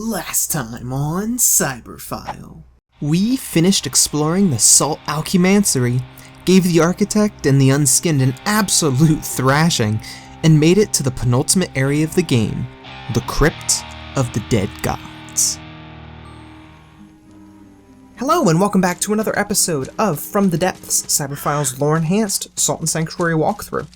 Last time on Cyberphile. We finished exploring the Salt Alchemancery, gave the Architect and the Unskinned an absolute thrashing, and made it to the penultimate area of the game, the Crypt of the Dead Gods. Hello and welcome back to another episode of From the Depths, Cyberphile's lore-enhanced Salt and Sanctuary walkthrough.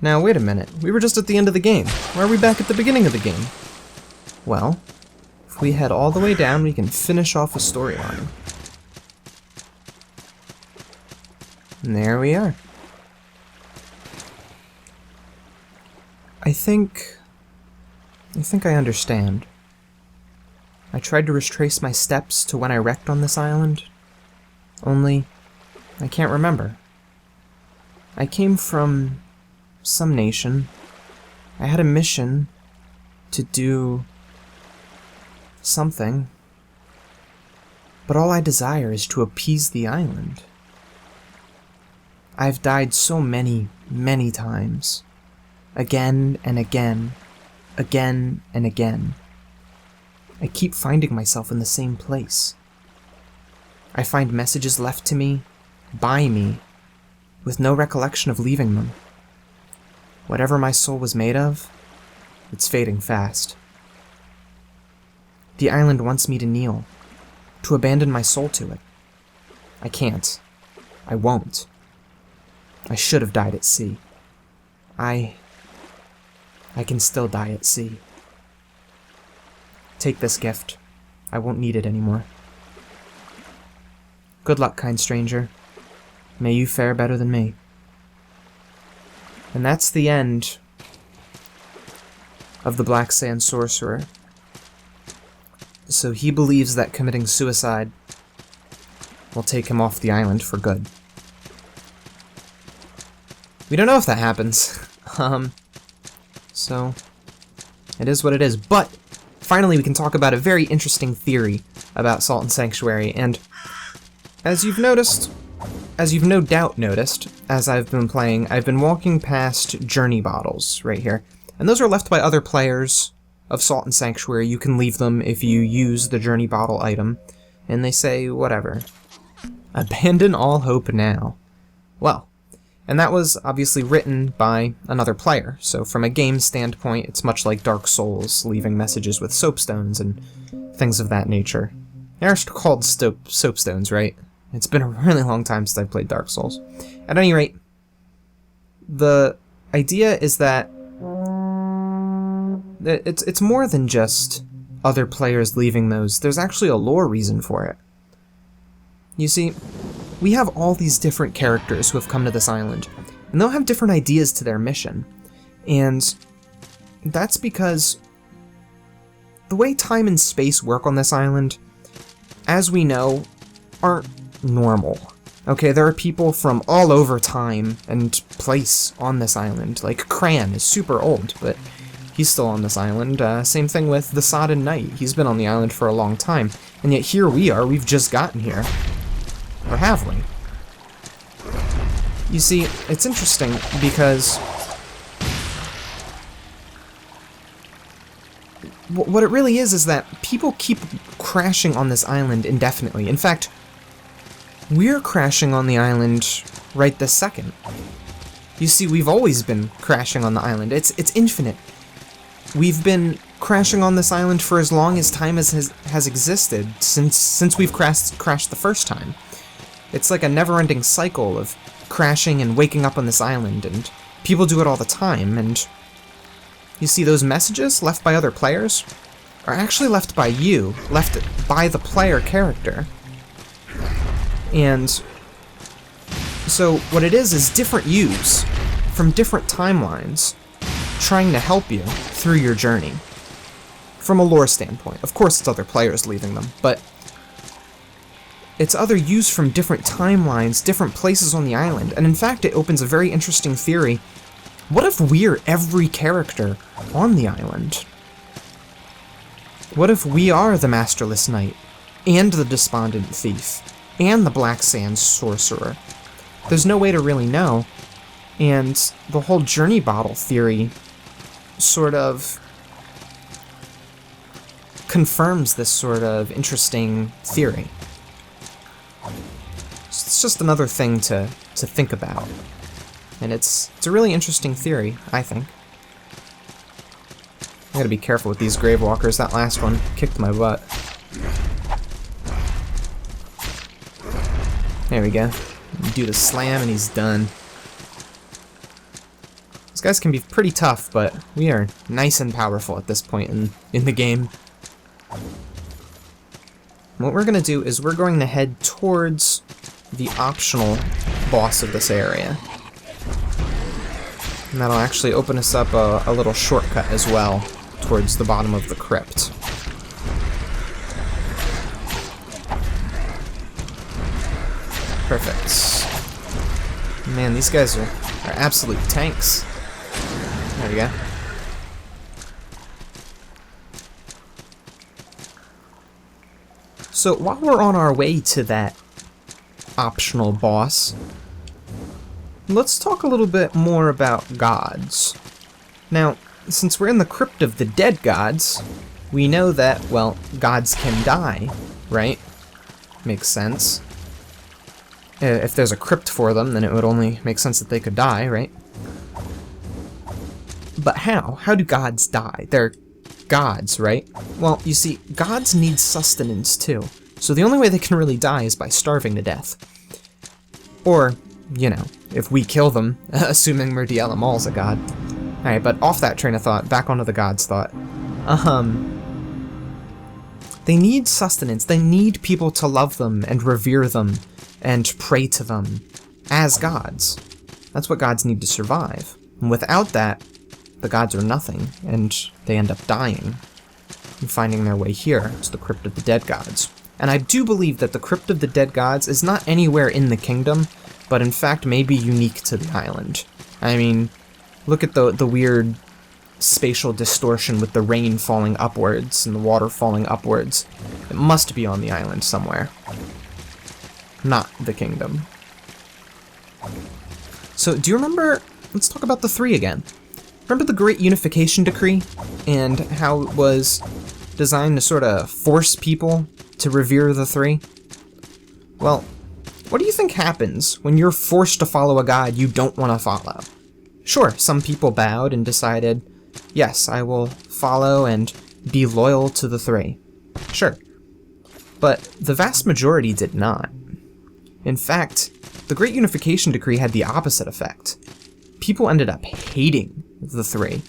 Now wait a minute, we were just at the end of the game. Why are we back at the beginning of the game? Well, if we head all the way down, we can finish off a storyline. And there we are. I think I understand. I tried to retrace my steps to when I wrecked on this island, only I can't remember. I came from some nation. I had a mission to do something, but all I desire is to appease the island. I've died so many, many times. Again and again. Again and again. I keep finding myself in the same place. I find messages left to me, by me, with no recollection of leaving them. Whatever my soul was made of, it's fading fast. The island wants me to kneel, to abandon my soul to it. I can't. I won't. I should have died at sea. I can still die at sea. Take this gift. I won't need it anymore. Good luck, kind stranger. May you fare better than me. And that's the end of the Black Sand Sorcerer. So he believes that committing suicide will take him off the island for good. We don't know if that happens. So it is what it is. But finally we can talk about a very interesting theory about Salt and Sanctuary, and as you've no doubt noticed, as I've been playing, I've been walking past journey bottles right here. And those are left by other players of Salt and Sanctuary. You can leave them if you use the journey bottle item. And they say, whatever. Abandon all hope now. Well, and that was obviously written by another player. So from a game standpoint, it's much like Dark Souls, leaving messages with soapstones and things of that nature. They're called soapstones, right? It's been a really long time since I played Dark Souls. At any rate, the idea is that it's more than just other players leaving those. There's actually a lore reason for it. You see, we have all these different characters who have come to this island, and they'll have different ideas to their mission. And that's because the way time and space work on this island, as we know, aren't normal. Okay, there are people from all over time and place on this island. Like, Cran is super old, but he's still on this island. Same thing with the Sodden Knight. He's been on the island for a long time. And yet here we are, we've just gotten here. Or have we? You see, it's interesting because what it really is that people keep crashing on this island indefinitely. In fact, we're crashing on the island right this second. You see, we've always been crashing on the island. It's infinite. We've been crashing on this island for as long as time has existed, since we've crashed the first time. It's like a never-ending cycle of crashing and waking up on this island, and people do it all the time. And you see, those messages left by other players are actually left by you, left by the player character. And so what it is different yous from different timelines trying to help you through your journey. From a lore standpoint. Of course it's other players leaving them, but it's other yous from different timelines, different places on the island. And in fact, it opens a very interesting theory. What if we're every character on the island? What if we are the Masterless Knight, and the Despondent Thief, and the Black Sand Sorcerer? There's no way to really know, and the whole journey bottle theory sort of confirms this sort of interesting theory. It's just another thing to think about. And it's a really interesting theory, I think. I gotta be careful with these grave walkers. That last one kicked my butt. There we go. Do the slam and he's done. These guys can be pretty tough, but we are nice and powerful at this point in the game. What we're gonna do is we're going to head towards the optional boss of this area. And that'll actually open us up a little shortcut as well towards the bottom of the crypt. Perfect. Man, these guys are absolute tanks. There we go. So while we're on our way to that optional boss, let's talk a little bit more about gods. Now, since we're in the Crypt of the Dead Gods, we know that, well, gods can die, right? Makes sense. If there's a crypt for them, then it would only make sense that they could die, right? But how? How do gods die? They're gods, right? Well, you see, gods need sustenance too. So the only way they can really die is by starving to death. Or, you know, if we kill them, assuming Murdiel Amal's a god. Alright, but off that train of thought, back onto the gods thought. They need sustenance. They need people to love them and revere them and pray to them as gods. That's what gods need to survive. And without that, the gods are nothing, and they end up dying and finding their way here to the Crypt of the Dead Gods. And I do believe that the Crypt of the Dead Gods is not anywhere in the kingdom, but in fact may be unique to the island. I mean, look at the weird spatial distortion with the rain falling upwards and the water falling upwards. It must be on the island somewhere. Not the kingdom. So, do you remember... Let's talk about the three again. Remember the Great Unification Decree? And how it was designed to sort of force people to revere the three? Well, what do you think happens when you're forced to follow a god you don't want to follow? Sure, some people bowed and decided, yes, I will follow and be loyal to the three. Sure. But the vast majority did not. In fact, the Great Unification Decree had the opposite effect. People ended up hating the three.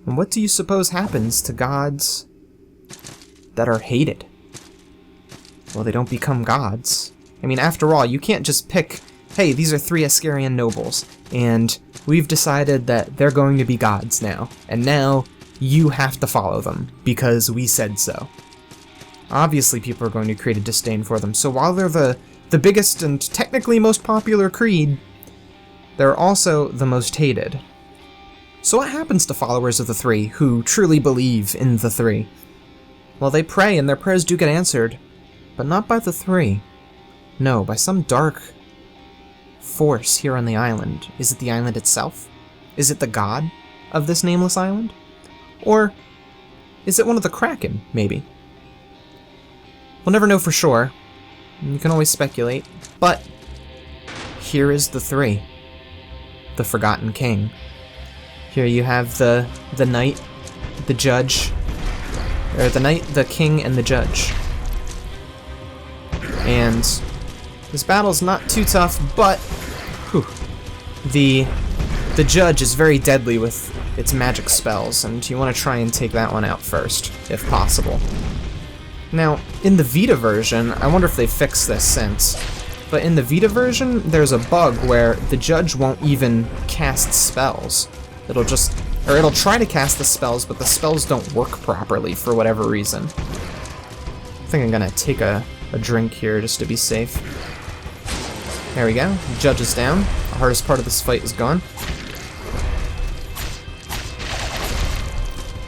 And what do you suppose happens to gods that are hated? Well, they don't become gods. I mean, after all, you can't just pick, hey, these are three Ascarian nobles, and we've decided that they're going to be gods now, and now you have to follow them, because we said so. Obviously, people are going to create a disdain for them, so while they're the biggest and technically most popular creed, they're also the most hated. So what happens to followers of the three who truly believe in the three? Well, they pray and their prayers do get answered, but not by the three. No, by some dark force here on the island. Is it the island itself? Is it the god of this nameless island? Or is it one of the Kraken, maybe? We'll never know for sure. You can always speculate, but here is the three. The Forgotten King. Here you have the knight, the judge, or the knight, the king, and the judge. And this battle's not too tough, but whew, the judge is very deadly with its magic spells, and you want to try and take that one out first, if possible. Now, in the Vita version, I wonder if they fixed this since, but in the Vita version, there's a bug where the judge won't even cast spells. It'll try to cast the spells, but the spells don't work properly for whatever reason. I think I'm gonna take a drink here just to be safe. There we go, the judge is down. The hardest part of this fight is gone.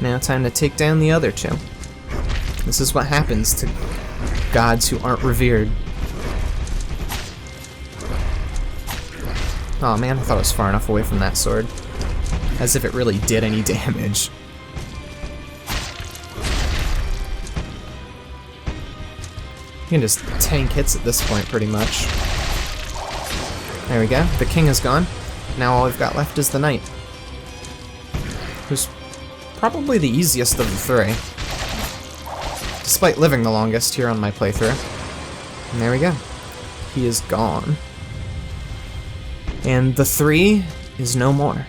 Now time to take down the other two. This is what happens to gods who aren't revered. Oh man, I thought I was far enough away from that sword. As if it really did any damage. can just tank hits at this point, pretty much. There we go. The king is gone. Now all we've got left is the knight, who's probably the easiest of the three, despite living the longest here on my playthrough. And there we go. He is gone. And the 3 is no more.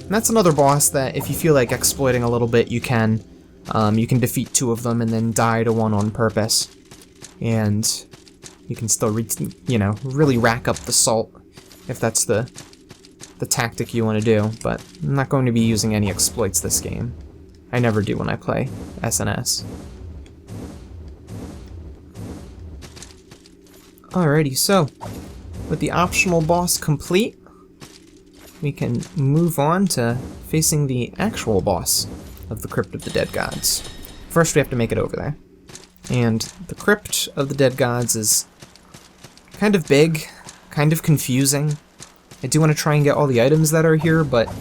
And that's another boss that, if you feel like exploiting a little bit, you can. You can defeat 2 of them and then die to 1 on purpose. And you can still, really rack up the salt, if that's the tactic you want to do. But I'm not going to be using any exploits this game. I never do when I play SNS. Alrighty, so with the optional boss complete, we can move on to facing the actual boss of the Crypt of the Dead Gods. First, we have to make it over there. And the Crypt of the Dead Gods is kind of big, kind of confusing. I do want to try and get all the items that are here, but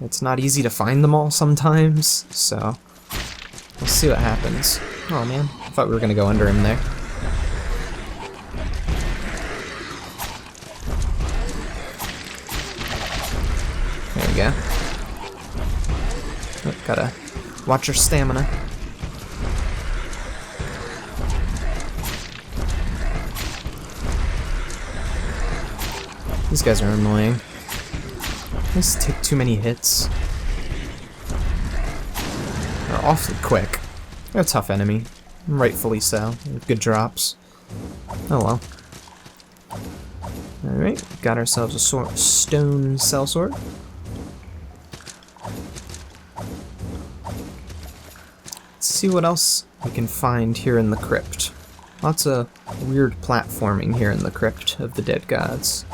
it's not easy to find them all sometimes, so we'll see what happens. Oh man, I thought we were going to go under him there. There we go. Oh, gotta watch your stamina. These guys are annoying. They just take too many hits. They're awfully quick. They're a tough enemy. Rightfully so. Good drops. Oh well. Alright, got ourselves a stone sellsword. Let's see what else we can find here in the crypt. Lots of weird platforming here in the Crypt of the Dead Gods.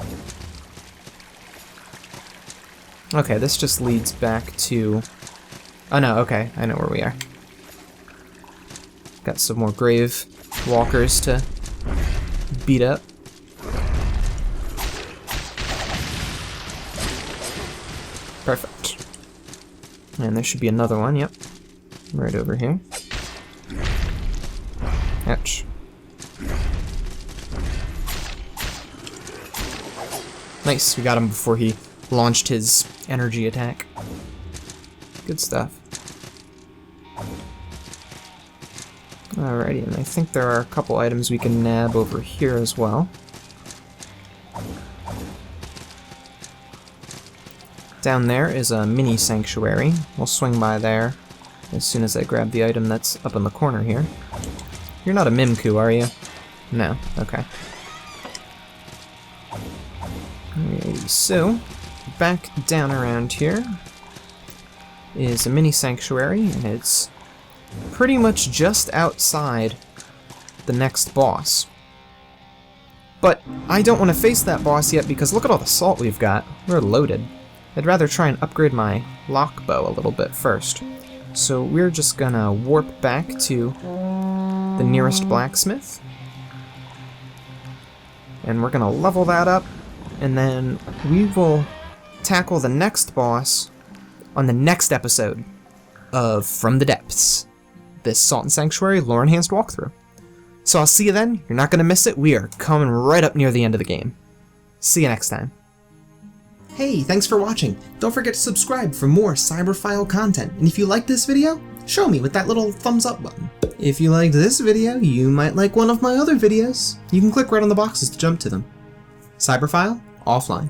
Okay, this just leads back to... Oh no, okay, I know where we are. Got some more grave walkers to beat up. Perfect. And there should be another one, yep. Right over here. Ouch. Nice, we got him before he launched his energy attack. Good stuff. Alrighty, and I think there are a couple items we can nab over here as well. Down there is a mini sanctuary. We'll swing by there as soon as I grab the item that's up in the corner here. You're not a Mimku, are you? No, okay. Alrighty, so back down around here is a mini sanctuary, and it's pretty much just outside the next boss. But I don't want to face that boss yet because look at all the salt we've got. We're loaded. I'd rather try and upgrade my lock bow a little bit first. So we're just gonna warp back to the nearest blacksmith. And we're gonna level that up, and then we will tackle the next boss on the next episode of From the Depths, this Salt and Sanctuary lore-enhanced walkthrough. So I'll see you then. You're not going to miss it. We are coming right up near the end of the game. See you next time. Hey, thanks for watching. Don't forget to subscribe for more Cyberphile content. And if you liked this video, show me with that little thumbs up button. If you liked this video, you might like one of my other videos. You can click right on the boxes to jump to them. Cyberphile, offline.